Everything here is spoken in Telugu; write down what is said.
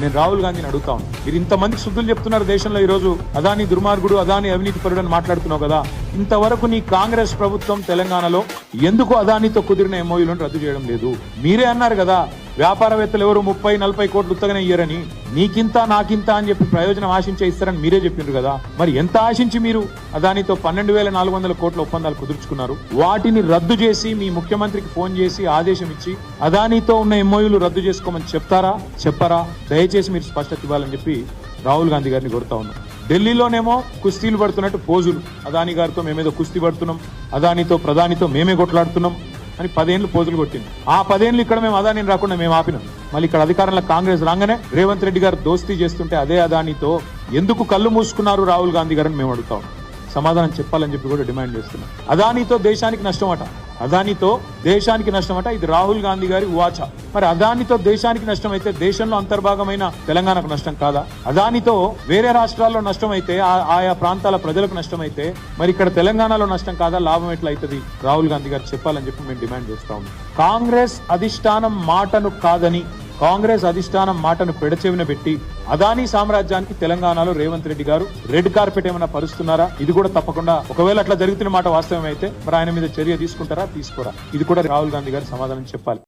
నేను రాహుల్ గాంధీని అడుగుతా ఉన్నాను, మీరు ఇంతమందికి శుద్ధులు చెప్తున్నారు దేశంలో ఈ రోజు అదాని దుర్మార్గుడు, అదాని అవినీతి పరుడు అని మాట్లాడుతున్నావు కదా, ఇంతవరకు నీ కాంగ్రెస్ ప్రభుత్వం తెలంగాణలో ఎందుకు అదానితో కుదిరిన ఎంఓయూలను రద్దు చేయడం లేదు? మీరే అన్నారు కదా వ్యాపారవేత్తలు ఎవరు 30-40 కోట్లు ఉత్తగానే ఇయ్యరని, నీకింత నాకింత అని చెప్పి ప్రయోజనం ఆశించే ఇస్తారని మీరే చెప్పిండ్రు కదా. మరి ఎంత ఆశించి మీరు అదానితో 12,400 కోట్ల ఒప్పందాలు కుదుర్చుకున్నారు? వాటిని రద్దు చేసి మీ ముఖ్యమంత్రికి ఫోన్ చేసి ఆదేశం ఇచ్చి అదానితో ఉన్న ఎంఓయూలు రద్దు చేసుకోమని చెప్పారా? దయచేసి మీరు స్పష్టత ఇవ్వాలని చెప్పి రాహుల్ గాంధీ గారిని కోరుతా ఉన్నాం. ఢిల్లీలోనేమో కుస్తీలు పడుతున్నట్టు పోజులు, అదాని గారితో మేమేదో కుస్తీ పడుతున్నాం, అదానితో ప్రధానితో మేమే కొట్లాడుతున్నాం అని 10 ఏళ్ళు పోజులు కొట్టింది. ఆ 10 ఏళ్ళు ఇక్కడ మేము అదానిని రాకుండా మేము ఆపినాం. మళ్ళీ ఇక్కడ అధికారంలో కాంగ్రెస్ రాగానే రేవంత్ రెడ్డి గారు దోస్తీ చేస్తుంటే అదే అదానితో ఎందుకు కళ్ళు మూసుకున్నారు రాహుల్ గాంధీ గారిని మేము అడుగుతాం. సమాధానం చెప్పాలని చెప్పి కూడా డిమాండ్ చేస్తున్నాం. అదానితో దేశానికి నష్టమట, అదానితో దేశానికి నష్టమట. ఇది రాహుల్ గాంధీ గారి వాచ. మరి అదానితో దేశానికి నష్టం అయితే దేశంలో అంతర్భాగమైన తెలంగాణకు నష్టం కాదా? అదానితో వేరే రాష్ట్రాల్లో నష్టం అయితే, ఆయా ప్రాంతాల ప్రజలకు నష్టం అయితే మరి ఇక్కడ తెలంగాణలో నష్టం కాదా? లాభం ఎట్లా అవుతుంది? రాహుల్ గాంధీ గారు చెప్పాలని చెప్పి మేము డిమాండ్ చేస్తా ఉన్నాం. కాంగ్రెస్ అధిష్టానం మాటను పెడచెవిన పెట్టి అదానీ సామ్రాజ్యానికి తెలంగాణలో రేవంత్ రెడ్డి గారు రెడ్ కార్పెట్ ఏమైనా పరుస్తున్నారా? ఇది కూడా తప్పకుండా, ఒకవేళ అట్లా జరుగుతున్న మాట వాస్తవం అయితే మరి ఆయన మీద చర్య తీసుకుంటారా తీసుకోరా? ఇది కూడా రాహుల్ గాంధీ గారు సమాధానం చెప్పాలి.